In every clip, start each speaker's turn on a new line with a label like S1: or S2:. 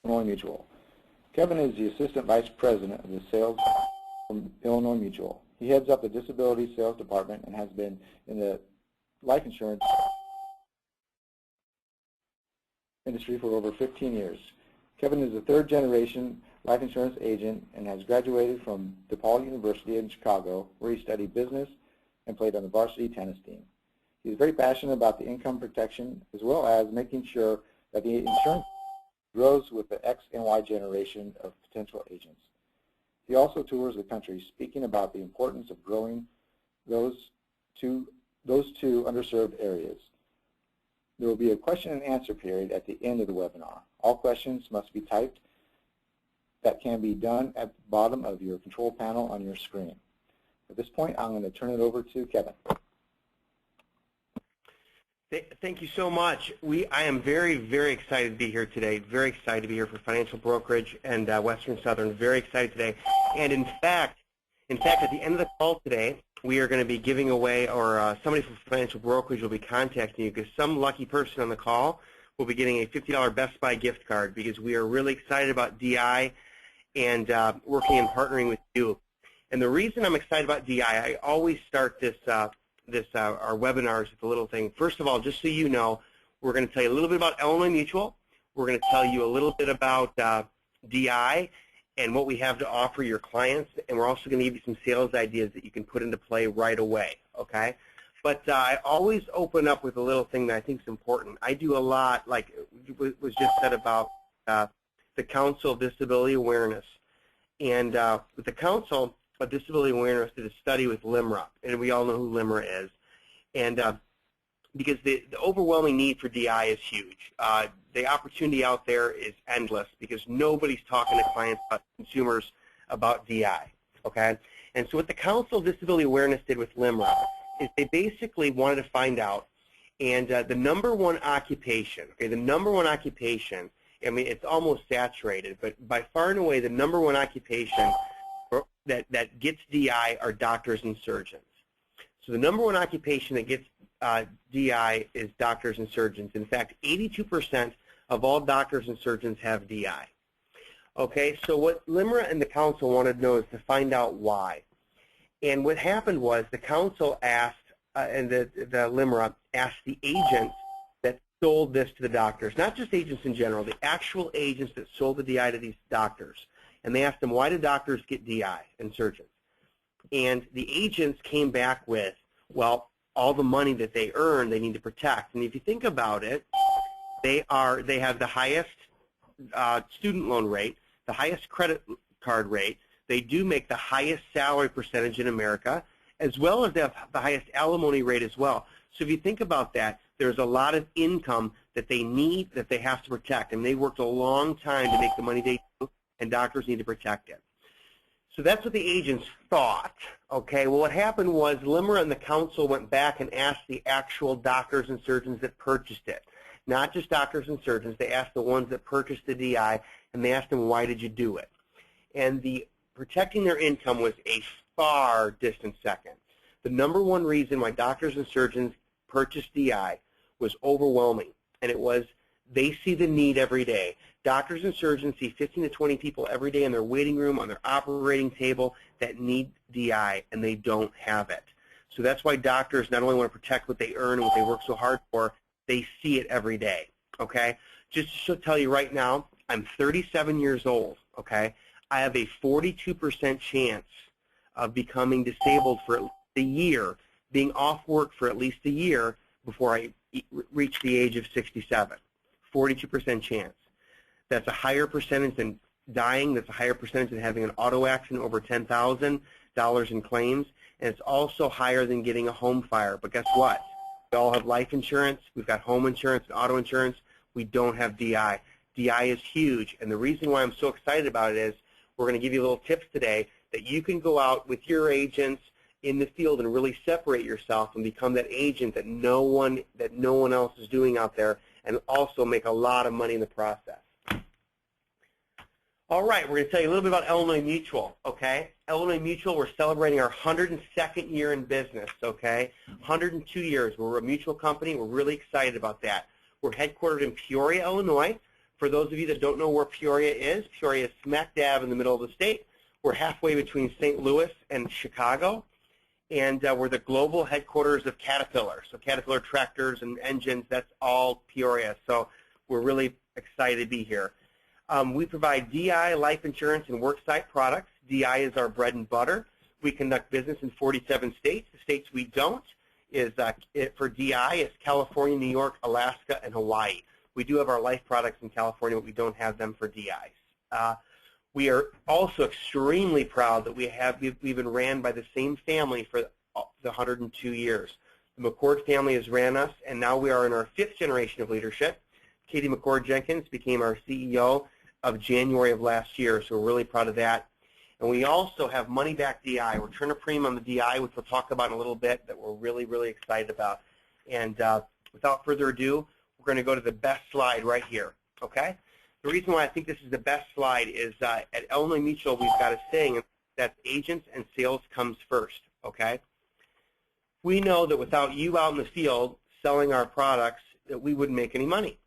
S1: Illinois Mutual. Kevin is the Assistant Vice President of the Sales from Illinois Mutual. He heads up the Disability Sales Department and has been in the life insurance industry for over 15 years. Kevin is a third-generation life insurance agent and has graduated from DePaul University in Chicago, where he studied business and played on the varsity tennis team. He is very passionate about the income protection as well as making sure that the insurance grows with the X and Y generation of potential agents. He also tours the country speaking about the importance of growing those two underserved areas. There will be a question and answer period at the end of the webinar. All questions must be typed. That can be done at the bottom of your control panel on your screen. At this point, I'm going to turn it over to Kevin.
S2: Thank you so much. I am very, very excited to be here today. Very excited to be here for Financial Brokerage and Western Southern. Very excited today. And in fact, at the end of the call today, we are going to be giving away, or somebody from Financial Brokerage will be contacting you, because some lucky person on the call will be getting a $50 Best Buy gift card, because we are really excited about DI and working and partnering with you. And the reason I'm excited about DI, I always start our webinars with a little thing. First of all, just so you know, we're going to tell you a little bit about Illinois Mutual. We're going to tell you a little bit about DI and what we have to offer your clients, and we're also going to give you some sales ideas that you can put into play right away, okay? But I always open up with a little thing that I think is important. I do a lot, like was just said about the Council of Disability Awareness. And with the Council of Disability Awareness did a study with LIMRA, and we all know who LIMRA is. And because the overwhelming need for DI is huge. The opportunity out there is endless because nobody's talking to clients, consumers, about DI, okay? And so what the Council of Disability Awareness did with LIMRA is they basically wanted to find out, and the number one occupation, okay, the number one occupation, I mean, it's almost saturated, but by far and away the number one occupation that gets DI are doctors and surgeons. So the number one occupation that gets DI is doctors and surgeons. In fact, 82% of all doctors and surgeons have DI. Okay, so what LIMRA and the Council wanted to know is to find out why. And what happened was the Council asked, and the LIMRA asked the agents that sold this to the doctors, not just agents in general, the actual agents that sold the DI to these doctors. And they asked them, why do doctors get DI and surgeons? And the agents came back with, well, all the money that they earn, they need to protect. And if you think about it, they have the highest student loan rate, the highest credit card rate. They do make the highest salary percentage in America, as well as they have the highest alimony rate as well. So if you think about that, there's a lot of income that they need, that they have to protect. And they worked a long time to make the money they do, and doctors need to protect it. So that's what the agents thought. Okay, well, what happened was LIMRA and the Council went back and asked the actual doctors and surgeons that purchased it. Not just doctors and surgeons. They asked the ones that purchased the DI, and they asked them, why did you do it? And the protecting their income was a far distant second. The number one reason why doctors and surgeons purchased DI was overwhelming, and it was they see the need every day. Doctors and surgeons see 15 to 20 people every day in their waiting room, on their operating table, that need DI, and they don't have it. So that's why doctors not only want to protect what they earn and what they work so hard for, they see it every day, okay? Just to tell you right now, I'm 37 years old, okay? I have a 42% chance of becoming disabled for at least a year, being off work for at least a year before I reach the age of 67. 42% chance. That's a higher percentage than dying. That's a higher percentage than having an auto accident over $10,000 in claims. And it's also higher than getting a home fire. But guess what? We all have life insurance. We've got home insurance and auto insurance. We don't have DI. DI is huge. And the reason why I'm so excited about it is we're going to give you little tips today that you can go out with your agents in the field and really separate yourself and become that agent that no one else is doing out there, and also make a lot of money in the process. All right, we're going to tell you a little bit about Illinois Mutual, okay? Illinois Mutual, we're celebrating our 102nd year in business, okay? 102 years. We're a mutual company. We're really excited about that. We're headquartered in Peoria, Illinois. For those of you that don't know where Peoria is smack dab in the middle of the state. We're halfway between St. Louis and Chicago, and we're the global headquarters of Caterpillar. So Caterpillar tractors and engines, that's all Peoria. So we're really excited to be here. We provide DI, life insurance, and worksite products. DI is our bread and butter. We conduct business in 47 states. The states we don't is, for DI, it's California, New York, Alaska, and Hawaii. We do have our life products in California, but we don't have them for DIs. We are also extremely proud that we've been ran by the same family for the 102 years. The McCord family has ran us, and now we are in our 5th generation of leadership. Katie McCord Jenkins became our CEO of January of last year, so we're really proud of that. And we also have money back DI, return of premium on the DI, which we'll talk about in a little bit, that we're really, really excited about. And without further ado, we're going to go to the best slide right here, okay? The reason why I think this is the best slide is at Illinois Mutual, we've got a saying that agents and sales comes first, okay? We know that without you out in the field selling our products, that we wouldn't make any money.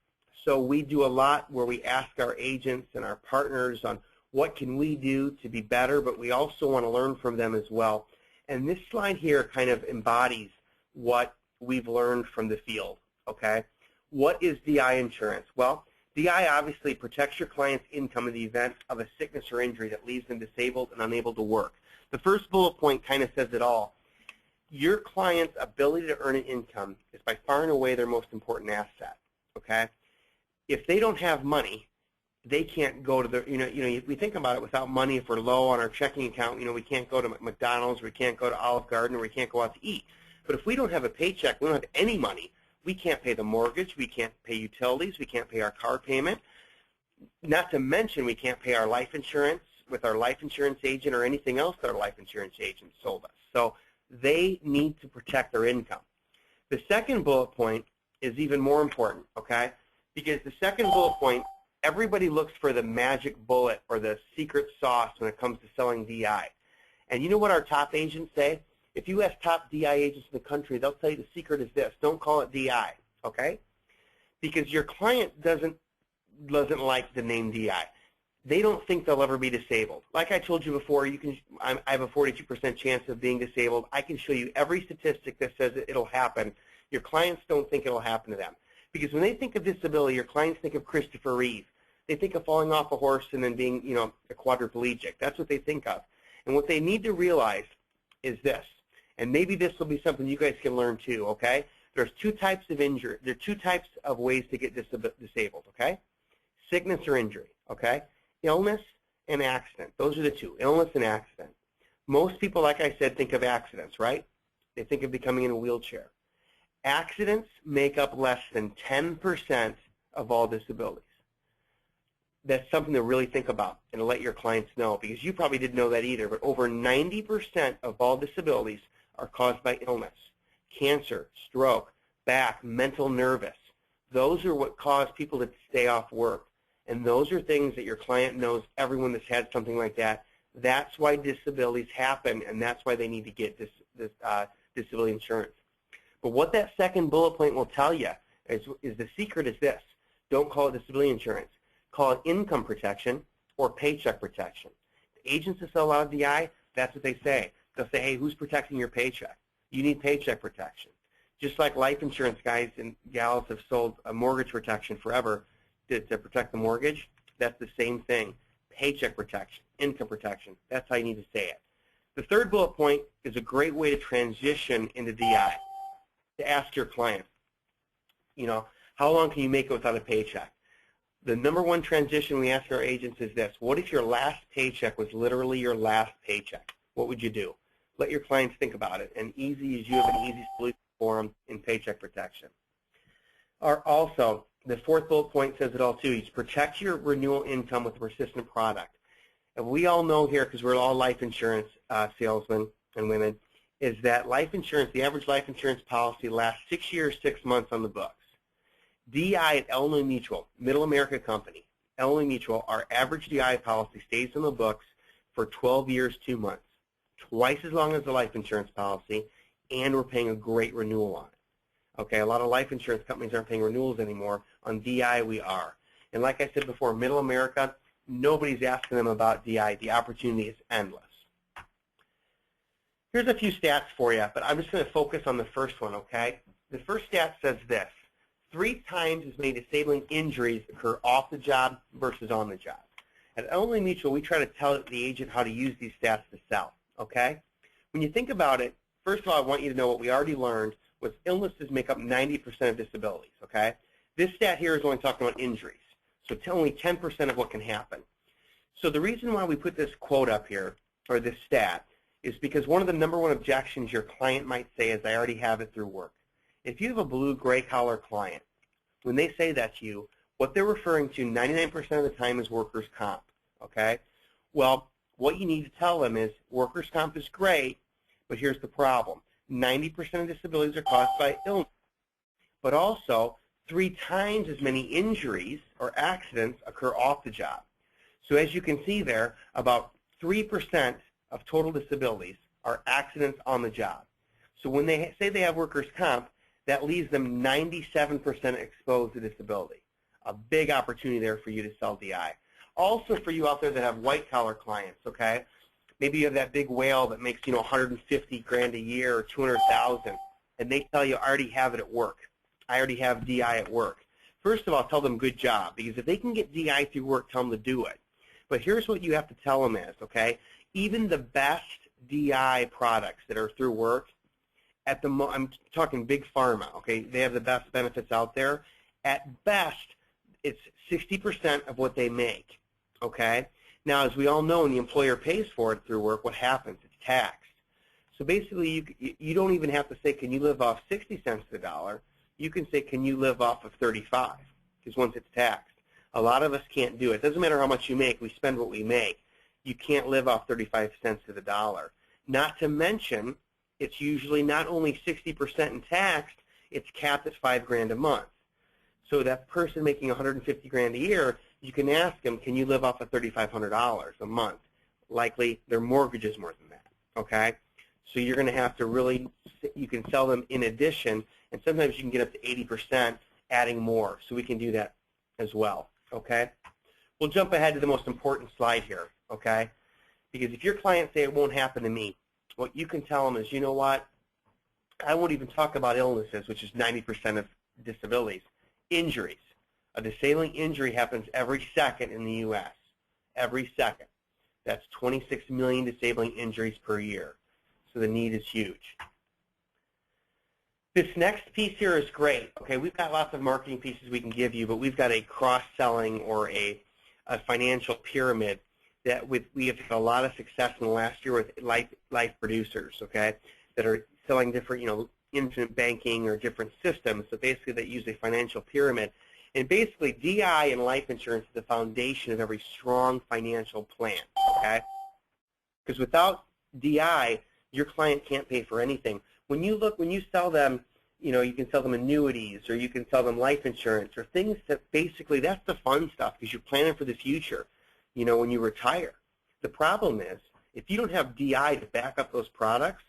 S2: So we do a lot where we ask our agents and our partners on what can we do to be better, but we also want to learn from them as well. And this slide here kind of embodies what we've learned from the field, okay? What is DI insurance? Well, DI obviously protects your client's income in the event of a sickness or injury that leaves them disabled and unable to work. The first bullet point kind of says it all. Your client's ability to earn an income is by far and away their most important asset, okay? If they don't have money, they can't go to the, if we think about it, without money, if we're low on our checking account, we can't go to McDonald's, we can't go to Olive Garden, or we can't go out to eat. But if we don't have a paycheck, we don't have any money, we can't pay the mortgage, we can't pay utilities, we can't pay our car payment. Not to mention we can't pay our life insurance with our life insurance agent or anything else that our life insurance agent sold us. So they need to protect their income. The second bullet point is even more important, okay? Because the second bullet point, everybody looks for the magic bullet or the secret sauce when it comes to selling DI. And you know what our top agents say? If you ask top DI agents in the country, they'll tell you the secret is this. Don't call it DI, okay? Because your client doesn't like the name DI. They don't think they'll ever be disabled. Like I told you before, I have a 42% chance of being disabled. I can show you every statistic that says it'll happen. Your clients don't think it'll happen to them. Because when they think of disability, your clients think of Christopher Reeve. They think of falling off a horse and then being, a quadriplegic. That's what they think of. And what they need to realize is this, and maybe this will be something you guys can learn too, okay? There's 2 types of injury. There are 2 types of ways to get disabled, okay? Sickness or injury, okay? Illness and accident. Those are the 2, illness and accident. Most people, like I said, think of accidents, right? They think of becoming in a wheelchair. Accidents make up less than 10% of all disabilities. That's something to really think about and to let your clients know, because you probably didn't know that either, but over 90% of all disabilities are caused by illness. Cancer, stroke, back, mental, nervous. Those are what cause people to stay off work. And those are things that your client knows, everyone that's had something like that. That's why disabilities happen, and that's why they need to get disability insurance. But what that second bullet point will tell you is the secret is this. Don't call it disability insurance. Call it income protection or paycheck protection. The agents that sell a lot of DI, that's what they say. They'll say, hey, who's protecting your paycheck? You need paycheck protection. Just like life insurance guys and gals have sold a mortgage protection forever to protect the mortgage, that's the same thing. Paycheck protection, income protection. That's how you need to say it. The third bullet point is a great way to transition into DI. To ask your client, how long can you make it without a paycheck? The number one transition we ask our agents is this. What if your last paycheck was literally your last paycheck? What would you do? Let your clients think about it. And easy as you have an easy solution for them in paycheck protection. Also, the fourth bullet point says it all too. Is protect your renewal income with a persistent product. And we all know here, because we're all life insurance salesmen and women, is that life insurance, the average life insurance policy lasts 6 years, 6 months on the books. DI at Illinois Mutual, Middle America Company, Illinois Mutual, our average DI policy stays on the books for 12 years, 2 months, twice as long as the life insurance policy, and we're paying a great renewal on it. Okay, a lot of life insurance companies aren't paying renewals anymore. On DI, we are. And like I said before, middle America, nobody's asking them about DI. The opportunity is endless. Here's a few stats for you, but I'm just going to focus on the first one, okay? The first stat says this: 3 times as many disabling injuries occur off the job versus on the job. At Illinois Mutual, we try to tell the agent how to use these stats to sell, okay? When you think about it, first of all, I want you to know what we already learned was illnesses make up 90% of disabilities, okay? This stat here is only talking about injuries, so it's only 10% of what can happen. So the reason why we put this quote up here, or this stat, is because one of the #1 objections your client might say is, I already have it through work. If you have a blue gray collar client, when they say that to you, what they're referring to 99% of the time is workers' comp, okay? Well, what you need to tell them is workers' comp is great, but here's the problem. 90% of disabilities are caused by illness, but also 3 times as many injuries or accidents occur off the job. So as you can see there, about 3% of total disabilities are accidents on the job. So when they say they have workers' comp, that leaves them 97% exposed to disability. A big opportunity there for you to sell DI. Also for you out there that have white-collar clients, okay? Maybe you have that big whale that makes, 150 grand a year or 200,000, and they tell you, I already have it at work. I already have DI at work. First of all, tell them good job, because if they can get DI through work, tell them to do it. But here's what you have to tell them is, okay? Even the best DI products that are through work, I'm talking big pharma, okay? They have the best benefits out there. At best, it's 60% of what they make, okay? Now, as we all know, when the employer pays for it through work, what happens? It's taxed. So basically, you don't even have to say, can you live off 60 cents to the dollar? You can say, can you live off of 35? Because once it's taxed. A lot of us can't do it. It doesn't matter how much you make. We spend what we make. You can't live off 35 cents to the dollar. Not to mention, it's usually not only 60% in taxed, it's capped at $5 grand a month. So that person making 150 grand a year, you can ask them, can you live off of $3,500 a month? Likely their mortgage is more than that, okay? So you're going to have to really, you can sell them in addition, and sometimes you can get up to 80% adding more. So we can do that as well, okay? We'll jump ahead to the most important slide here, okay? Because if your clients say it won't happen to me, what you can tell them is, you know what, I won't even talk about illnesses, which is 90% of disabilities. Injuries. A disabling injury happens every second in the U.S. Every second. That's 26 million disabling injuries per year. So the need is huge. This next piece here is great. Okay, we've got lots of marketing pieces we can give you, but we've got a cross-selling or a financial pyramid that we have had a lot of success in the last year with life producers, okay, that are selling different, infinite banking or different systems. So basically they use a financial pyramid. And basically DI and life insurance is the foundation of every strong financial plan, okay? Because without DI, your client can't pay for anything. When you sell them, you can sell them annuities or you can sell them life insurance or things that basically, that's the fun stuff because you're planning for the future, when you retire. The problem is, if you don't have DI to back up those products,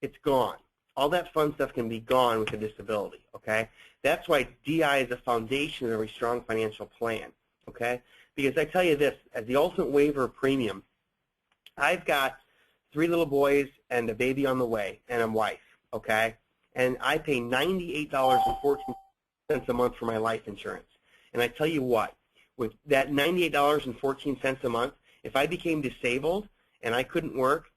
S2: it's gone. All that fun stuff can be gone with a disability, okay? That's why DI is a foundation of a very strong financial plan, okay? Because I tell you this, as the ultimate waiver of premium, I've got 3 little boys and a baby on the way and a wife, okay? And I pay $98.14 a month for my life insurance. And I tell you what, with that $98.14 a month, if I became disabled and I couldn't work,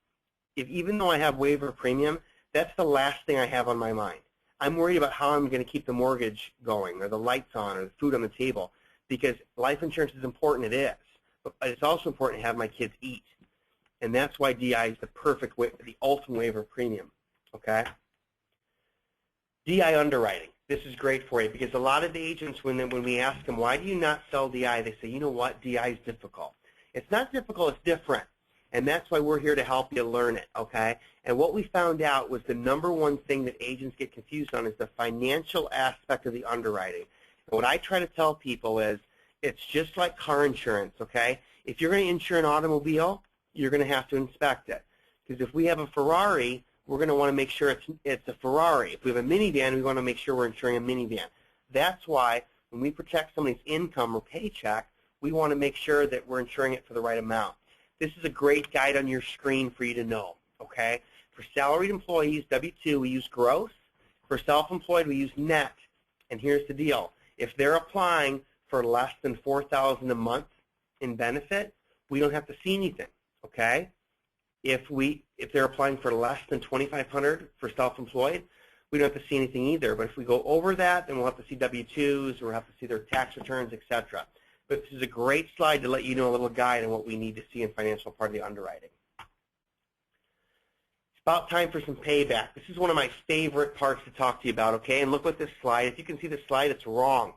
S2: even though I have waiver of premium, that's the last thing I have on my mind. I'm worried about how I'm going to keep the mortgage going or the lights on or the food on the table because life insurance is important, it is. But it's also important to have my kids eat. And that's why DI is the perfect way, the ultimate waiver of premium, okay? DI underwriting. This is great for you because a lot of the agents, when we ask them, why do you not sell DI, they say, you know what, DI is difficult. It's not difficult, it's different. And that's why we're here to help you learn it, okay? And what we found out was the #1 thing that agents get confused on is the financial aspect of the underwriting. And what I try to tell people is it's just like car insurance, okay? If you're going to insure an automobile, you're going to have to inspect it. Because if we have a Ferrari, we're going to want to make sure it's a Ferrari. If we have a minivan, we want to make sure we're insuring a minivan. That's why when we protect somebody's income or paycheck, we want to make sure that we're insuring it for the right amount. This is a great guide on your screen for you to know, okay? For salaried employees, W-2, we use gross. For self-employed, we use net. And here's the deal. If they're applying for less than $4,000 a month in benefit, we don't have to see anything, okay? If they're applying for less than $2,500 for self-employed, we don't have to see anything either. But if we go over that, then we'll have to see W-2s, or we'll have to see their tax returns, etc. But this is a great slide to let you know a little guide on what we need to see in financial part of the underwriting. It's about time for some payback. This is one of my favorite parts to talk to you about, okay? And look at this slide. If you can see the slide, it's wrong.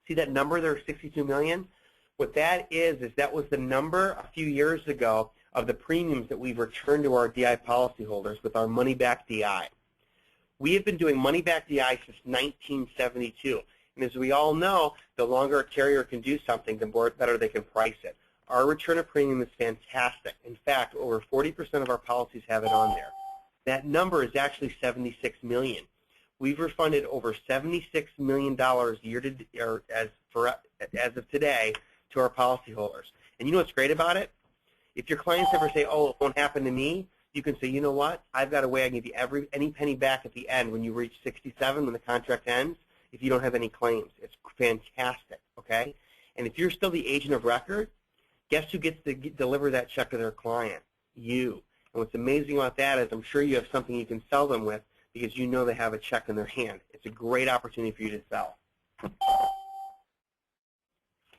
S2: See that number there, 62 million? What that is that was the number a few years ago of the premiums that we've returned to our DI policyholders with our money-back DI. We have been doing money-back DI since 1972. And as we all know, the longer a carrier can do something, the better they can price it. Our return of premium is fantastic. In fact, over 40% of our policies have it on there. That number is actually 76 million. We've refunded over $76 million as of today to our policyholders. And you know what's great about it? If your clients ever say, oh, it won't happen to me, you can say, you know what? I've got a way I can give you any penny back at the end when you reach 67, when the contract ends, if you don't have any claims. It's fantastic, okay? And if you're still the agent of record, guess who gets to deliver that check to their client? You. And what's amazing about that is I'm sure you have something you can sell them with because you know they have a check in their hand. It's a great opportunity for you to sell.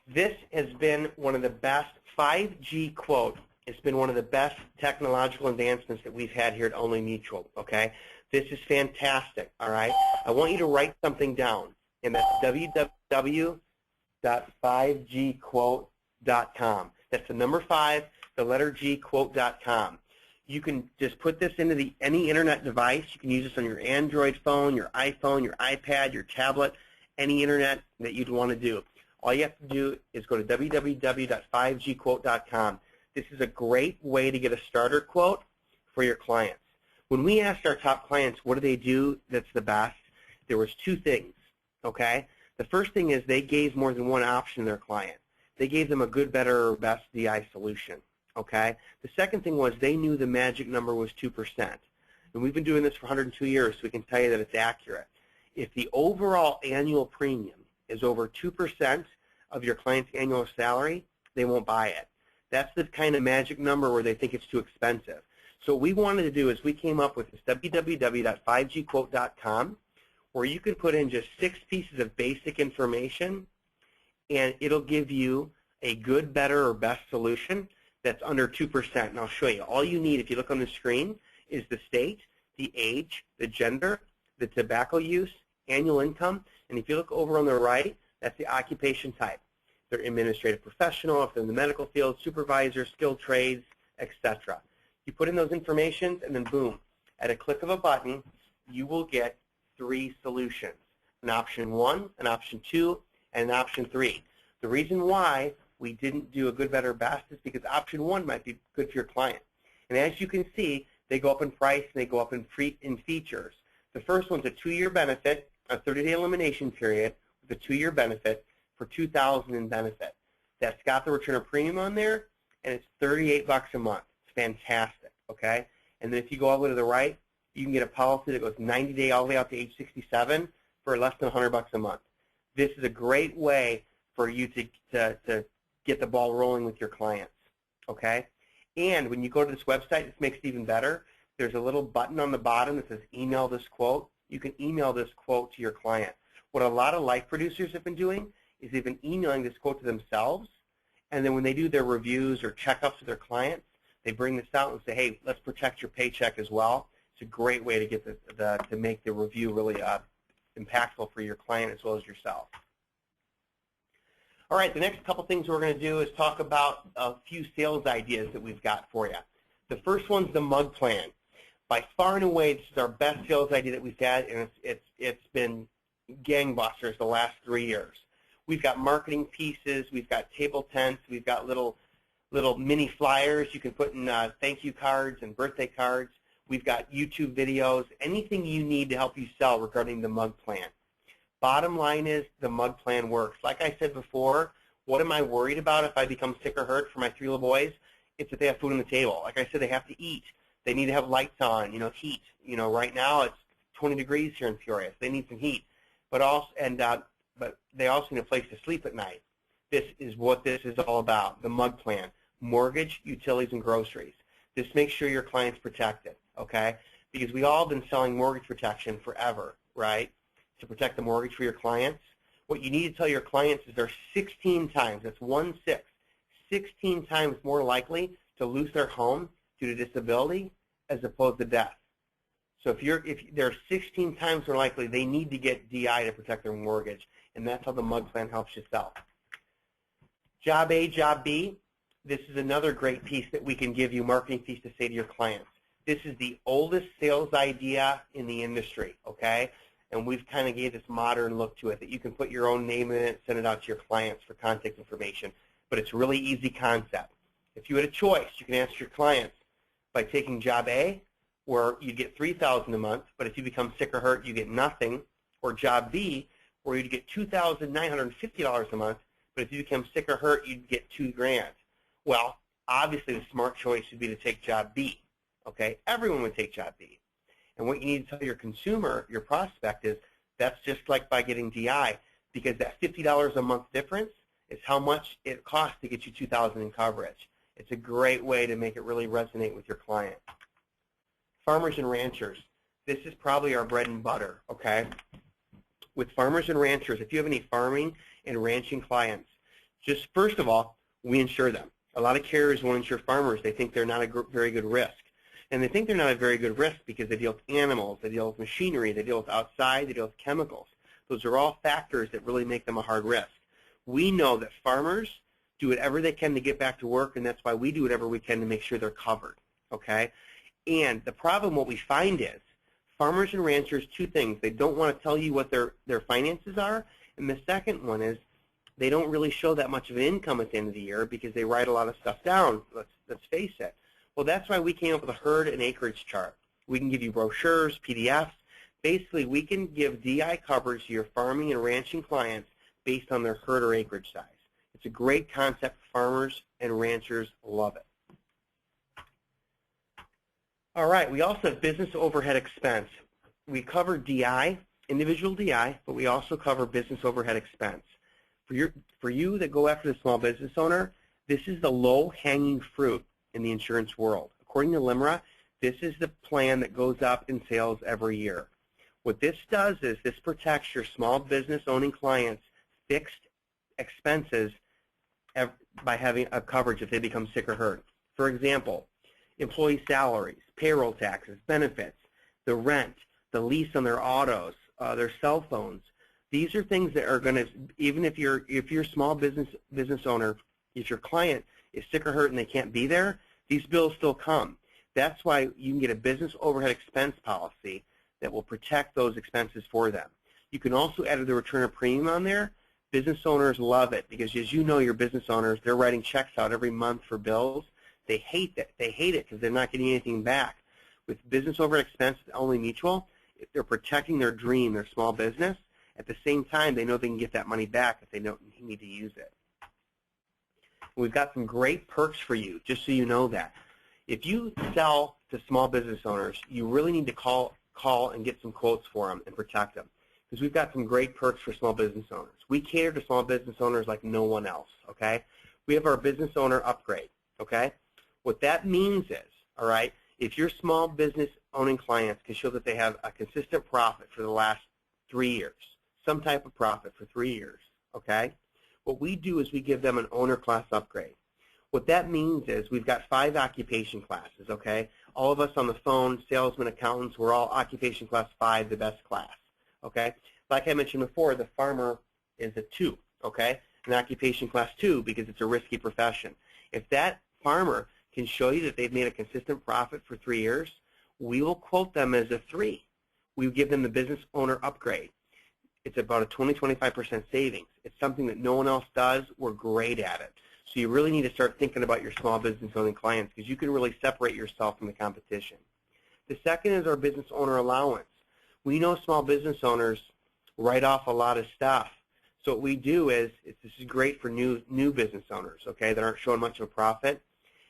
S2: This has been one of the best 5G quote. It's been one of the best technological advancements that we've had here at Only Mutual, okay? This is fantastic, all right? I want you to write something down, and that's www.5gquote.com. That's the number 5, the letter G, quote.com. You can just put this into any internet device. You can use this on your Android phone, your iPhone, your iPad, your tablet, any internet that you'd want to do. All you have to do is go to www.5gquote.com. This is a great way to get a starter quote for your clients. When we asked our top clients what do they do that's the best, there was 2 things, okay? The first thing is they gave more than one option to their client. They gave them a good, better, or best DI solution, okay? The second thing was they knew the magic number was 2%. And we've been doing this for 102 years, so we can tell you that it's accurate. If the overall annual premium is over 2% of your client's annual salary, they won't buy it. That's the kind of magic number where they think it's too expensive. So what we wanted to do is we came up with this www.5gquote.com where you can put in just 6 pieces of basic information and it'll give you a good, better, or best solution that's under 2%. And I'll show you. All you need, if you look on the screen, is the state, the age, the gender, the tobacco use, annual income, and if you look over on the right, that's the occupation type. They're administrative professional, if they're in the medical field, supervisor, skilled trades, etc. You put in those informations, and then boom, at a click of a button, you will get 3 solutions, an option 1, an option 2, and an option 3. The reason why we didn't do a good, better, best is because option 1 might be good for your client. And as you can see, they go up in price and they go up in features. The first one's a 2-year benefit, a 30-day elimination period with a 2-year benefit for $2,000 in benefit. That's got the return of premium on there, and it's $38 a month. It's fantastic, okay? And then if you go all the way to the right, you can get a policy that goes 90-day all the way out to age 67 for less than $100 a month. This is a great way for you to get the ball rolling with your clients, okay? And when you go to this website, this makes it even better. There's a little button on the bottom that says email this quote. You can email this quote to your client. What a lot of life producers have been doing is they've been emailing this quote to themselves, and then when they do their reviews or checkups with their clients, they bring this out and say, hey, let's protect your paycheck as well. It's a great way to get to make the review really impactful for your client as well as yourself. All right, the next couple things we're going to do is talk about a few sales ideas that we've got for you. The first one's the mug plan. By far and away, this is our best sales idea that we've had, and it's been gangbusters the last 3 years. We've got marketing pieces, we've got table tents, we've got little mini flyers you can put in thank you cards and birthday cards. We've got YouTube videos, anything you need to help you sell regarding the mug plan. Bottom line is the MUG plan works. Like I said before, what am I worried about if I become sick or hurt for my 3 little boys? It's that they have food on the table. Like I said, they have to eat. They need to have lights on, heat. Right now it's 20 degrees here in Peoria, so they need some heat. But they also need a place to sleep at night. This is what this is all about, the MUG plan. Mortgage, utilities, and groceries. This makes sure your client's protected, okay? Because we all have been selling mortgage protection forever, right? To protect the mortgage for your clients. What you need to tell your clients is they're 16 times, that's 1/6, 16 times more likely to lose their home due to disability as opposed to death. So if they're 16 times more likely, they need to get DI to protect their mortgage, and that's how the MUG plan helps you sell. Job A, Job B. This is another great piece that we can give you, marketing piece to say to your clients. This is the oldest sales idea in the industry, okay? And we've kind of gave this modern look to it that you can put your own name in it, send it out to your clients for contact information. But it's a really easy concept. If you had a choice, you can ask your clients by taking Job A, where you get $3,000 a month, but if you become sick or hurt, you get nothing, or Job B, where you'd get $2,950 a month, but if you become sick or hurt, you'd get $2,000. Well, obviously the smart choice would be to take Job B, okay? Everyone would take Job B. And what you need to tell your consumer, your prospect, is that's just like by getting DI, because that $50 a month difference is how much it costs to get you $2,000 in coverage. It's a great way to make it really resonate with your client. Farmers and ranchers. This is probably our bread and butter, okay? With farmers and ranchers, if you have any farming and ranching clients, just first of all, we insure them. A lot of carriers won't insure farmers. They think they're not a very good risk. And they think they're not a very good risk because they deal with animals, they deal with machinery, they deal with outside, they deal with chemicals. Those are all factors that really make them a hard risk. We know that farmers do whatever they can to get back to work, and that's why we do whatever we can to make sure they're covered, okay? And the problem, what we find is, farmers and ranchers, two things. They don't want to tell you what their finances are, and the second one is they don't really show that much of an income at the end of the year because they write a lot of stuff down, let's face it. Well, that's why we came up with a herd and acreage chart. We can give you brochures, PDFs. Basically, we can give DI coverage to your farming and ranching clients based on their herd or acreage size. It's a great concept. Farmers and ranchers love it. All right, we also have business overhead expense. We cover DI, individual DI, but we also cover business overhead expense. For you that go after the small business owner, this is the low-hanging fruit in the insurance world. According to LIMRA, this is the plan that goes up in sales every year. What this does is this protects your small business owning clients' fixed expenses by having a coverage if they become sick or hurt. For example, employee salaries, payroll taxes, benefits, the rent, the lease on their autos, their cell phones. These are things that are going to, even if you're small business owner, if your client is sick or hurt and they can't be there, these bills still come. That's why you can get a business overhead expense policy that will protect those expenses for them. You can also add the return of premium on there. Business owners love it because, as you know, your business owners, they're writing checks out every month for bills. They hate that. They hate it because they're not getting anything back. With business overhead expense only mutual, they're protecting their dream, their small business. At the same time, they know they can get that money back if they don't need to use it. We've got some great perks for you, just so you know that. If you sell to small business owners, you really need to call and get some quotes for them and protect them, because we've got some great perks for small business owners. We cater to small business owners like no one else, okay? We have our business owner upgrade, okay? What that means is, all right, if your small business owning clients can show that they have a consistent profit for the last 3 years, some type of profit for 3 years, okay? What we do is we give them an owner class upgrade. What that means is we've got 5 occupation classes, okay? All of us on the phone, salesmen, accountants, we're all occupation class 5, the best class, okay? Like I mentioned before, the farmer is a 2, okay? An occupation class 2 because it's a risky profession. If that farmer can show you that they've made a consistent profit for 3 years, we will quote them as a 3. We give them the business owner upgrade. It's about a 20-25% savings. It's something that no one else does. We're great at it. So you really need to start thinking about your small business owning clients because you can really separate yourself from the competition. The second is our business owner allowance. We know small business owners write off a lot of stuff. So what we do is, this is great for new business owners, okay, that aren't showing much of a profit.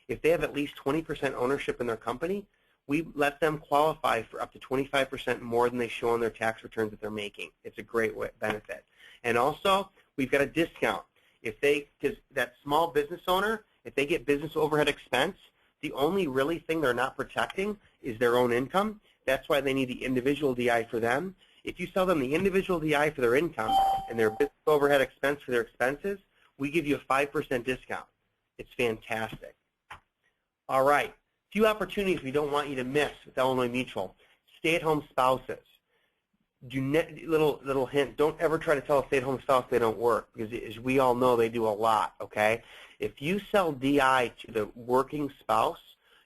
S2: If they have at least 20% ownership in their company, we let them qualify for up to 25% more than they show on their tax returns that they're making. It's a great benefit. And also, we've got a discount. If they, because that small business owner, if they get business overhead expense, the only really thing they're not protecting is their own income. That's why they need the individual DI for them. If you sell them the individual DI for their income and their business overhead expense for their expenses, we give you a 5% discount. It's fantastic. All right, few opportunities we don't want you to miss with Illinois Mutual. Stay-at-home spouses. Little hint, don't ever try to tell a stay-at-home spouse they don't work, because as we all know, they do a lot, okay? If you sell DI to the working spouse,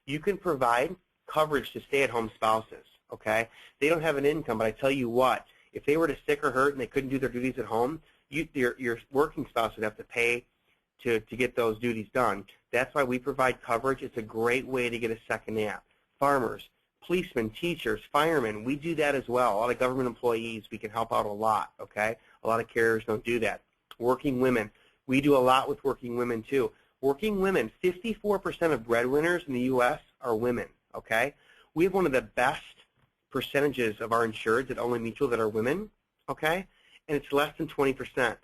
S2: you can provide coverage to stay-at-home spouses, okay? They don't have an income, but I tell you what, if they were to sick or hurt and they couldn't do their duties at home, your working spouse would have to pay to get those duties done. That's why we provide coverage. It's a great way to get a second app. Farmers, policemen, teachers, firemen, we do that as well. A lot of government employees, we can help out a lot, okay? A lot of carriers don't do that. Working women, we do a lot with working women too. Working women, 54% of breadwinners in the U.S. are women, okay? We have one of the best percentages of our insureds at Illinois Mutual that are women, okay? And it's less than 20%.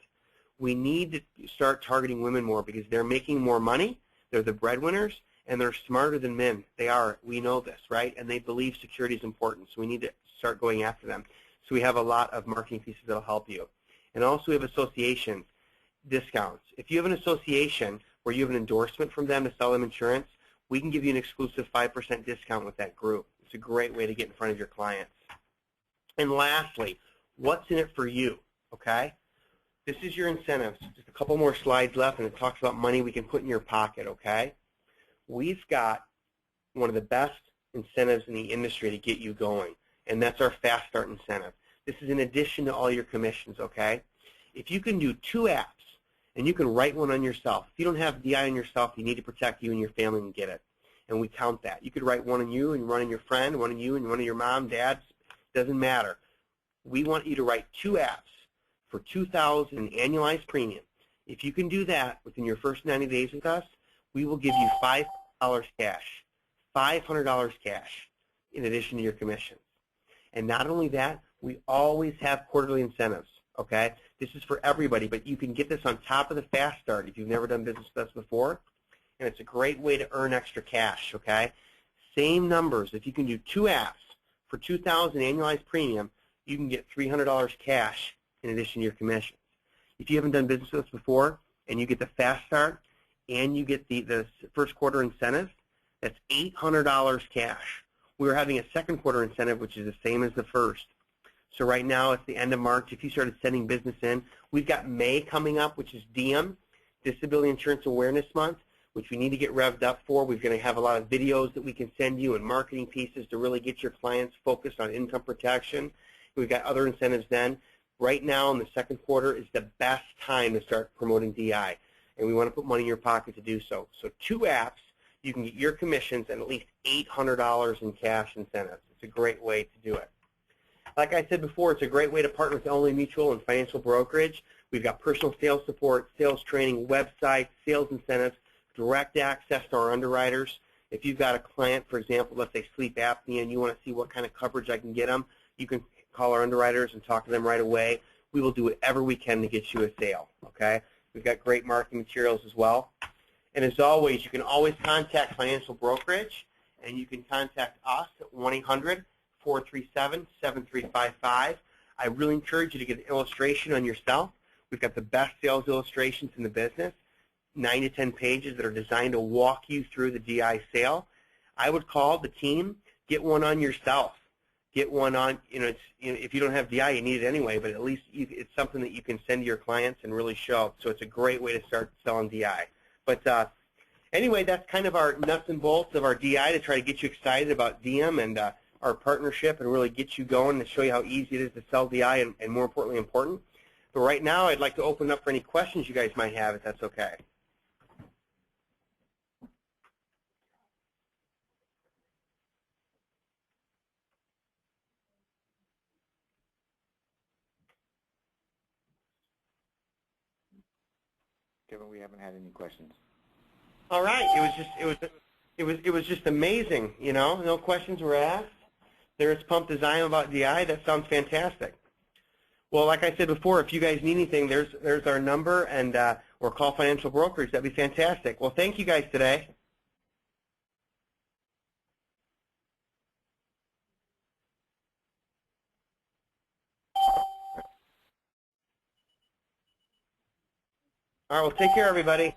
S2: We need to start targeting women more because they're making more money, they're the breadwinners, and they're smarter than men. They are. We know this, right? And they believe security is important, so we need to start going after them. So we have a lot of marketing pieces that will help you. And also we have associations, discounts. If you have an association where you have an endorsement from them to sell them insurance, we can give you an exclusive 5% discount with that group. It's a great way to get in front of your clients. And lastly, what's in it for you, okay? This is your incentives. Just a couple more slides left, and it talks about money we can put in your pocket, okay? We've got one of the best incentives in the industry to get you going, and that's our Fast Start incentive. This is in addition to all your commissions, okay? If you can do 2 apps, and you can write one on yourself. If you don't have DI on yourself, you need to protect you and your family and get it, and we count that. You could write one on you and one on your friend, one on you and one on your mom, dad, doesn't matter. We want you to write 2 apps for $2,000 in annualized premium. If you can do that within your first 90 days with us, we will give you $500 cash, $500 cash in addition to your commissions. And not only that, we always have quarterly incentives, okay? This is for everybody, but you can get this on top of the Fast Start if you've never done business with us before, and it's a great way to earn extra cash, okay? Same numbers. If you can do 2 apps for $2,000 annualized premium, you can get $300 cash in addition to your commissions. If you haven't done business with us before and you get the Fast Start and you get the first quarter incentive, that's $800 cash. We're having a second quarter incentive, which is the same as the first. So right now, it's the end of March. If you started sending business in, we've got May coming up, which is DIAM, Disability Insurance Awareness Month, which we need to get revved up for. We're going to have a lot of videos that we can send you and marketing pieces to really get your clients focused on income protection. We've got other incentives then. Right now in the second quarter is the best time to start promoting DI, and we want to put money in your pocket to do so. So 2 apps, you can get your commissions and at least $800 in cash incentives. It's a great way to do it. Like I said before, it's a great way to partner with Illinois Mutual and financial brokerage. We've got personal sales support, sales training, website, sales incentives, direct access to our underwriters. If you've got a client, for example, let's say sleep apnea, and you want to see what kind of coverage I can get them, you can call our underwriters and talk to them right away. We will do whatever we can to get you a sale, okay? We've got great marketing materials as well. And as always, you can always contact Financial Brokerage, and you can contact us at 1-800-437-7355. I really encourage you to get an illustration on yourself. We've got the best sales illustrations in the business, 9 to 10 pages that are designed to walk you through the DI sale. I would call the team, get one on yourself. Get one on, if you don't have DI, you need it anyway, but at least it's something that you can send to your clients and really show. So it's a great way to start selling DI. But anyway, that's kind of our nuts and bolts of our DI to try to get you excited about DM and our partnership and really get you going and show you how easy it is to sell DI and more importantly, important. But right now, I'd like to open up for any questions you guys might have, if that's okay.
S1: Kevin, we haven't had any questions.
S2: All right. It was just amazing. You know, no questions were asked. There's Pump Design about DI. That sounds fantastic. Well, like I said before, if you guys need anything, there's our number, and or call Financial Brokerage. That'd be fantastic. Well, thank you guys today. All right. Well, take care, everybody.